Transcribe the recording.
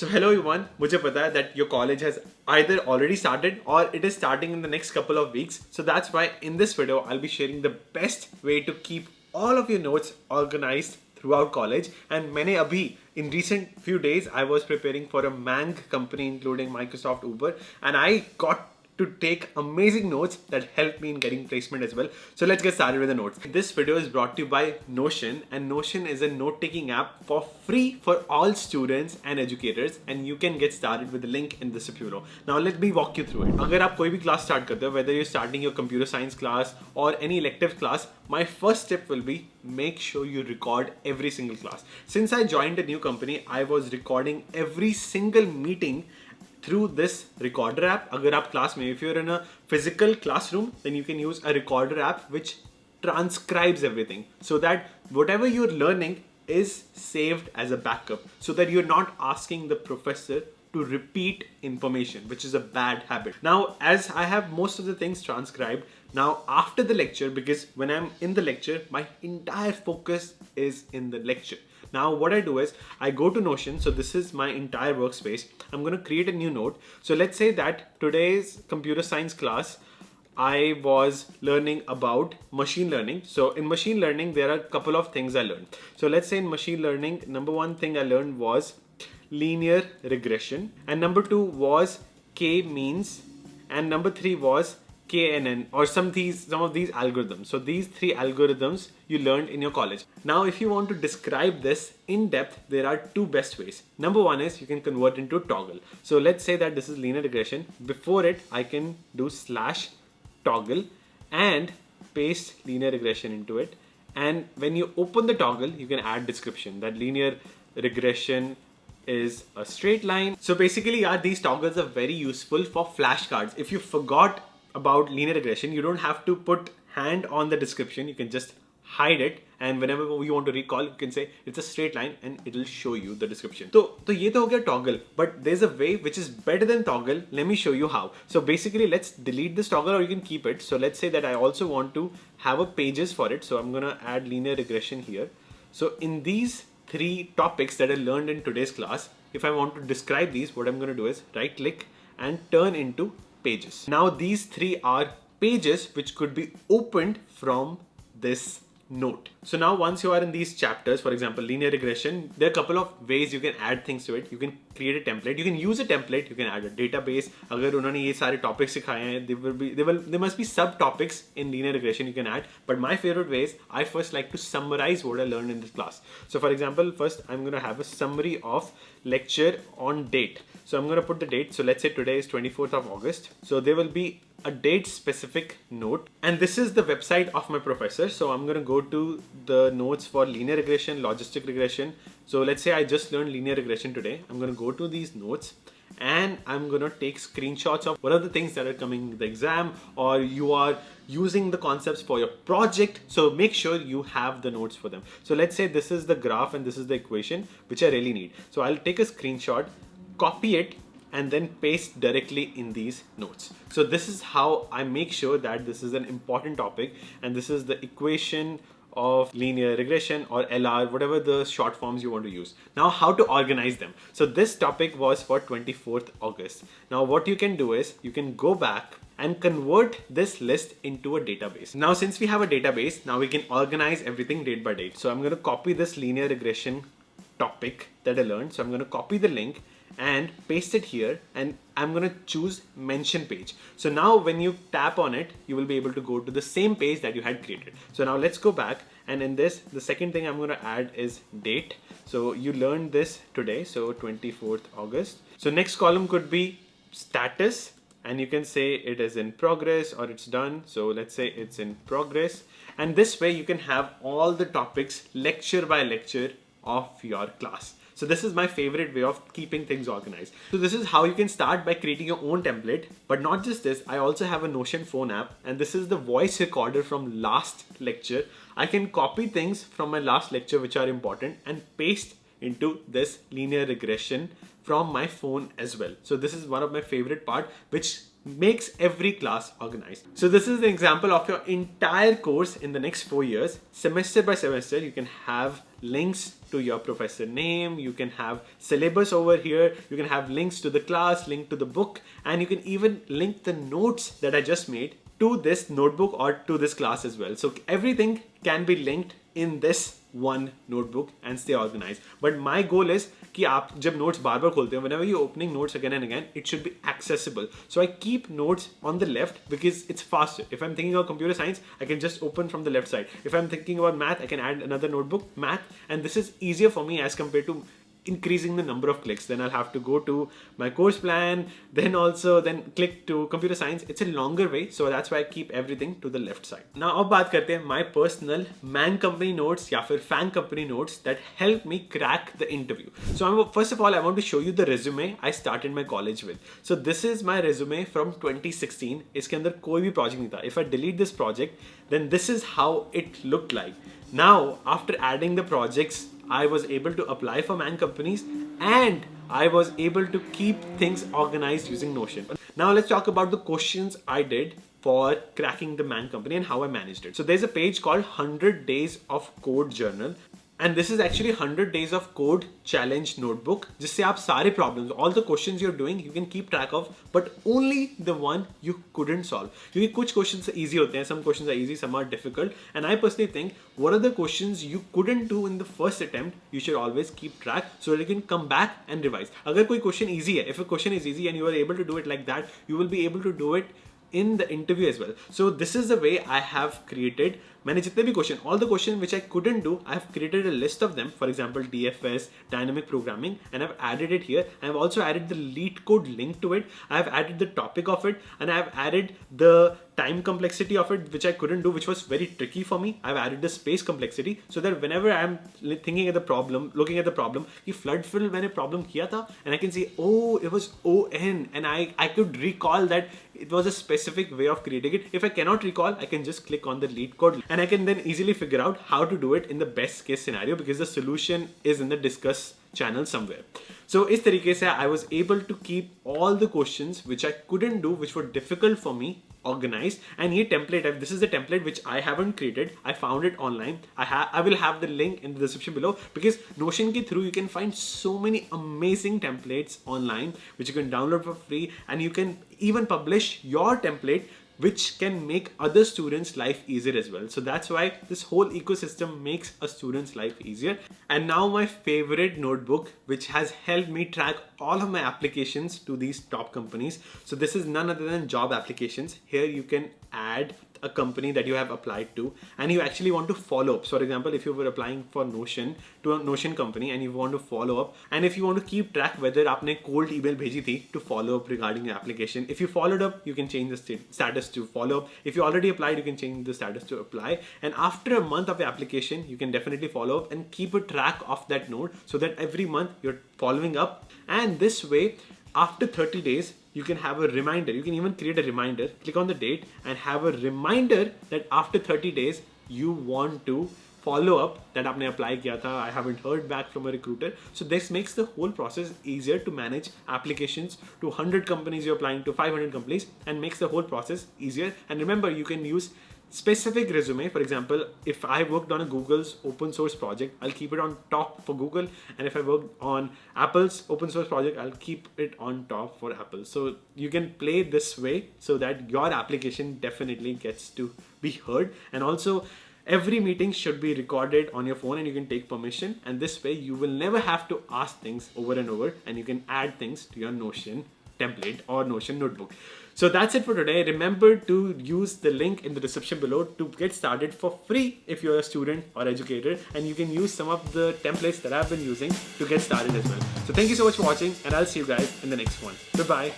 So hello everyone, मुझे पता है that your college has either already started or it is starting in the next couple of weeks. So that's why in this video I'll be sharing the best way to keep all of your notes organized throughout college. And मैंने अभी in recent few days I was preparing for a Mang company including Microsoft Uber, and I got to take amazing notes that helped me in getting placement as well. So let's get started with the notes. This video is brought to you by Notion, and Notion is a note-taking app for free for all students and educators, and you can get started with the link in this video. Now let me walk you through it. अगर आप कोई भी class start करते हो, whether you're starting your computer science class or any elective class, my first step will be make sure you record every single class. Since I joined a new company, I was recording every single meeting through this recorder app. अगर आप class में, if you're in a physical classroom, then you can use a recorder app which transcribes everything so that whatever you're learning is saved as a backup, so that you're not asking the professor to repeat information, which is a bad habit. Now, as I have most of the things transcribed, now after the lecture, because when I'm in the lecture, my entire focus is in the lecture. Now what I do is I go to Notion. So this is my entire workspace. I'm going to create a new note. So let's say that today's computer science class, I was learning about machine learning. So in machine learning, there are a couple of things I learned. So let's say in machine learning, number one thing I learned was linear regression, and number two was k-means, and number three was KNN, or some of these algorithms. So these three algorithms you learned in your college. Now, if you want to describe this in depth, there are two best ways. Number one is you can convert into toggle. So let's say that this is linear regression. Before it, I can do /toggle and paste linear regression into it. And when you open the toggle, you can add description that linear regression is a straight line. So basically, these toggles are very useful for flashcards. If you forgot about linear regression, you don't have to put hand on the description. You can just hide it, and whenever you want to recall, you can say it's a straight line and it will show you the description. So ये तो हो गया toggle, but there's a way which is better than toggle. Let me show you how. So basically, let's delete this toggle, or you can keep it. So let's say that I also want to have a pages for it. So I'm gonna add linear regression here. So in these three topics that I learned in today's class, if I want to describe these, what I'm gonna do is right click and turn into pages. Now these three are pages which could be opened from this note. So now once you are in these chapters, for example, linear regression, there are a couple of ways you can add things to it. You can create a template, you can use a template, you can add a database. अगर उन्होंने ये सारे topics सिखाए हैं, there must be subtopics in linear regression you can add. But my favorite way is I first like to summarize what I learned in this class. So for example, first I'm going to have a summary of lecture on date. So I'm going to put the date. So let's say today is 24th of August. So there will be a date specific note, and this is the website of my professor. So I'm going to go to the notes for linear regression, logistic regression. So let's say I just learned linear regression today. I'm going to go to these notes and I'm going to take screenshots of what are the things that are coming in the exam, or you are using the concepts for your project. So make sure you have the notes for them. So let's say this is the graph and this is the equation which I really need. So I'll take a screenshot, copy it, and then paste directly in these notes. So this is how I make sure that this is an important topic, and this is the equation of linear regression, or LR, whatever the short forms you want to use. Now how to organize them. So this topic was for 24th August. Now what you can do is you can go back and convert this list into a database. Now since we have a database, now we can organize everything date by date. So I'm going to copy this linear regression topic that I learned. So I'm going to copy the link and paste it here, and I'm going to choose mention page. So now when you tap on it, you will be able to go to the same page that you had created. So now let's go back, and in this, the second thing I'm going to add is date. So you learned this today, so 24th August. So next column could be status, and you can say it is in progress or it's done. So let's say it's in progress, and this way you can have all the topics lecture by lecture of your class. So this is my favorite way of keeping things organized. So this is how you can start by creating your own template. But not just this, I also have a Notion phone app, and this is the voice recorder from last lecture. I can copy things from my last lecture which are important and paste into this linear regression from my phone as well. So this is one of my favorite part, which makes every class organized. So this is the example of your entire course in the next 4 years. Semester by semester, you can have links to your professor name, you can have syllabus over here, you can have links to the class, link to the book, and you can even link the notes that I just made to this notebook or to this class as well. So everything can be linked in this one notebook and stay organized. But my goal is कि आप जब notes बार-बार खोलते हैं, whenever you're opening notes again and again, it should be accessible. So I keep notes on the left because it's faster. If I'm thinking about computer science, I can just open from the left side. If I'm thinking about math, I can add another notebook, math, and this is easier for me as compared to increasing the number of clicks. Then I'll have to go to my course plan, then click to computer science. It's a longer way, so that's why I keep everything to the left side. Now अब बात करते हैं my personal man company notes या फिर fan company notes that help me crack the interview. So first of all, I want to show you the resume I started my college with. So this is my resume from 2016. इसके अंदर कोई भी project नहीं था. If I delete this project, then this is how it looked like. Now, after adding the projects, I was able to apply for man companies and I was able to keep things organized using Notion. Now let's talk about the questions I did for cracking the man company and how I managed it. So there's a page called 100 Days of Code Journal. And this is actually 100 Days of Code Challenge Notebook, जिससे आप सारे problems, all the questions you're doing, you can keep track of, but only the one you couldn't solve. क्योंकि कुछ questions easy होते हैं, some questions are easy, some are difficult, and I personally think what are the questions you couldn't do in the first attempt, you should always keep track so that you can come back and revise. अगर कोई question easy है, if a question is easy and you are able to do it like that, you will be able to do it in the interview as well. So this is the way I have created. मैंने जितने भी question, all the questions which I couldn't do, I have created a list of them. For example, DFS, dynamic programming, and I've added it here. I've also added the lead code link to it. I've added the topic of it, and I've added the time complexity of it, which I couldn't do, which was very tricky for me. I've added the space complexity so that whenever I'm thinking at the problem, looking at the problem, कि flood fill मैंने problem किया था, and I can see, oh, it was ON, and I could recall that it was a specific way of creating it. If I cannot recall, I can just click on the lead code and I can then easily figure out how to do it in the best case scenario because the solution is in the discuss channel somewhere. So इस तरीके से I was able to keep all the questions which I couldn't do, which were difficult for me, organized. And ये template, this is the template which I haven't created. I found it online. I will have the link in the description below because Notion के through you can find so many amazing templates online which you can download for free, and you can even publish your template which can make other students' life easier as well. So that's why this whole ecosystem makes a student's life easier. And now my favorite notebook, which has helped me track all of my applications to these top companies. So this is none other than job applications. Here you can add a company that you have applied to and you actually want to follow up. So for example, if you were applying for Notion to a Notion company and you want to follow up, and if you want to keep track whether आपने cold email भेजी थी to follow up regarding your application, if you followed up, you can change the status to follow up. If you already applied, you can change the status to apply. And after a month of your application, you can definitely follow up and keep a track of that note so that every month you're following up. And this way, after 30 days, you can have a reminder. You can even create a reminder, click on the date and have a reminder that after 30 days, you want to follow up that आपने apply किया था. I haven't heard back from a recruiter. So this makes the whole process easier to manage applications to 100 companies you're applying to, 500 companies, and makes the whole process easier. And remember, you can use specific resume. For example, if I worked on a Google's open source project, I'll keep it on top for Google. And if I worked on Apple's open source project, I'll keep it on top for Apple. So you can play this way so that your application definitely gets to be heard. And also, every meeting should be recorded on your phone and you can take permission. And this way, you will never have to ask things over and over, and you can add things to your Notion template or Notion notebook. So that's it for today. Remember to use the link in the description below to get started for free if you're a student or educator, and you can use some of the templates that I've been using to get started as well. So thank you so much for watching, and I'll see you guys in the next one. Goodbye.